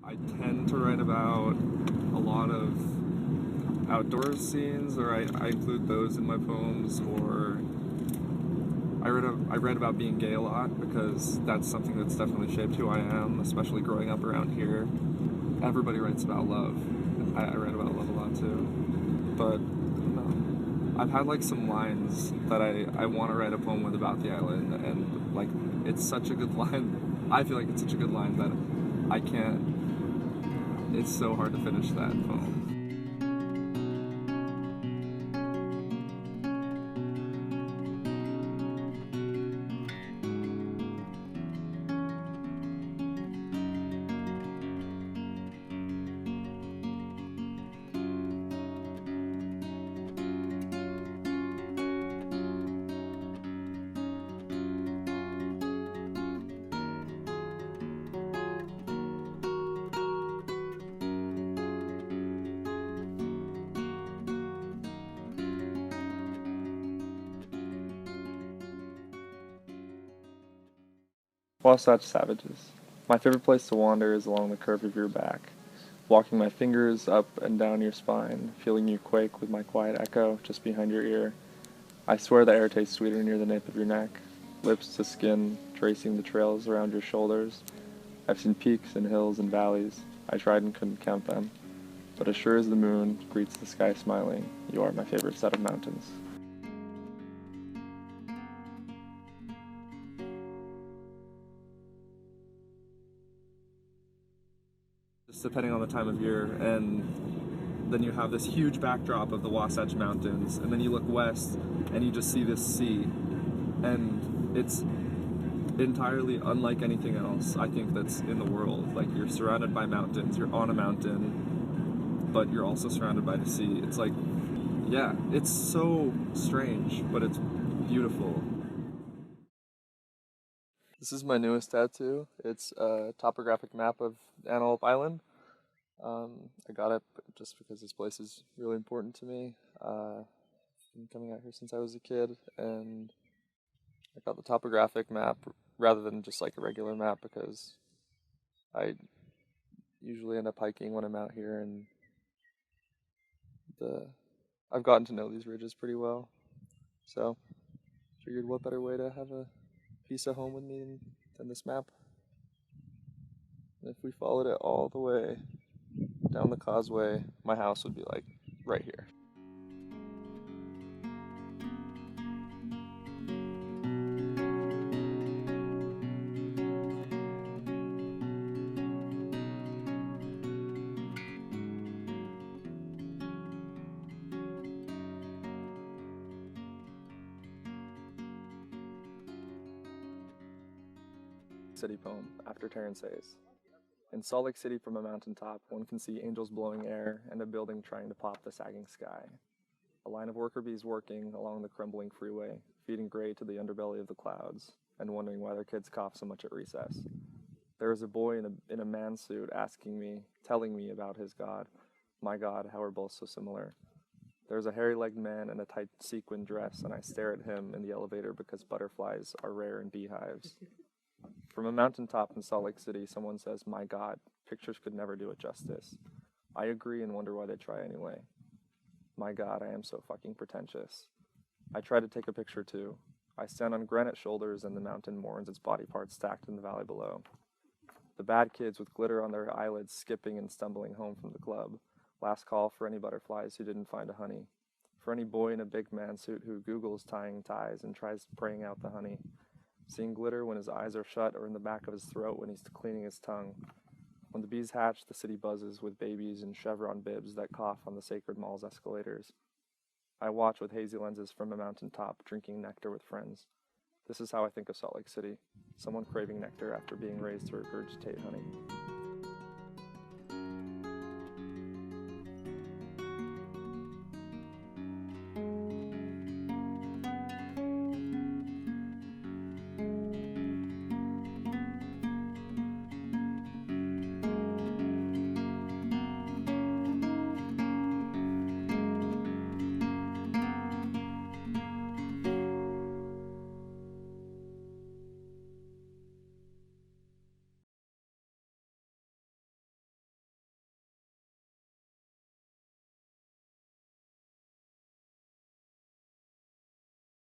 I tend to write about a lot of outdoor scenes, or I include those in my poems, or I read about being gay a lot because that's something that's definitely shaped who I am, especially growing up around here. Everybody writes about love. I read about love a lot too. But I've had like some lines that I want to write a poem with about the island, and like it's such a good line. I feel like it's such a good line that I can't. It's so hard to finish that poem. Wasatch Savages. My favorite place to wander is along the curve of your back, walking my fingers up and down your spine, feeling you quake with my quiet echo just behind your ear. I swear the air tastes sweeter near the nape of your neck, lips to skin, tracing the trails around your shoulders. I've seen peaks and hills and valleys. I tried and couldn't count them. But as sure as the moon greets the sky smiling, you are my favorite set of mountains. Just depending on the time of year, and then you have this huge backdrop of the Wasatch Mountains, and then you look west and you just see this sea, and it's entirely unlike anything else I think that's in the world. Like, you're surrounded by mountains, you're on a mountain, but you're also surrounded by the sea. It's like, yeah, it's so strange, but it's beautiful. This is my newest tattoo. It's a topographic map of Antelope Island. I got it just because this place is really important to me. I've been coming out here since I was a kid, and I got the topographic map rather than just like a regular map because I usually end up hiking when I'm out here, and the I've gotten to know these ridges pretty well. So figured what better way to have a piece of home with me than this map. And if we followed it all the way down the causeway, my house would be like right here. City poem after Terrence Hayes. In Salt Lake City from a mountaintop, one can see angels blowing air and a building trying to pop the sagging sky. A line of worker bees working along the crumbling freeway, feeding gray to the underbelly of the clouds, and wondering why their kids cough so much at recess. There is a boy in a man's suit asking me, telling me about his God. My God, how we're both so similar. There's a hairy-legged man in a tight sequin dress, and I stare at him in the elevator because butterflies are rare in beehives. From a mountaintop in Salt Lake City, someone says, my God, pictures could never do it justice. I agree and wonder why they try anyway. My God, I am so fucking pretentious. I try to take a picture too. I stand on granite shoulders and the mountain mourns its body parts stacked in the valley below. The bad kids with glitter on their eyelids skipping and stumbling home from the club. Last call for any butterflies who didn't find a honey. For any boy in a big man suit who Googles tying ties and tries praying out the honey. Seeing glitter when his eyes are shut or in the back of his throat when he's cleaning his tongue. When the bees hatch, the city buzzes with babies in chevron bibs that cough on the sacred mall's escalators. I watch with hazy lenses from a mountaintop, drinking nectar with friends. This is how I think of Salt Lake City. Someone craving nectar after being raised to regurgitate honey.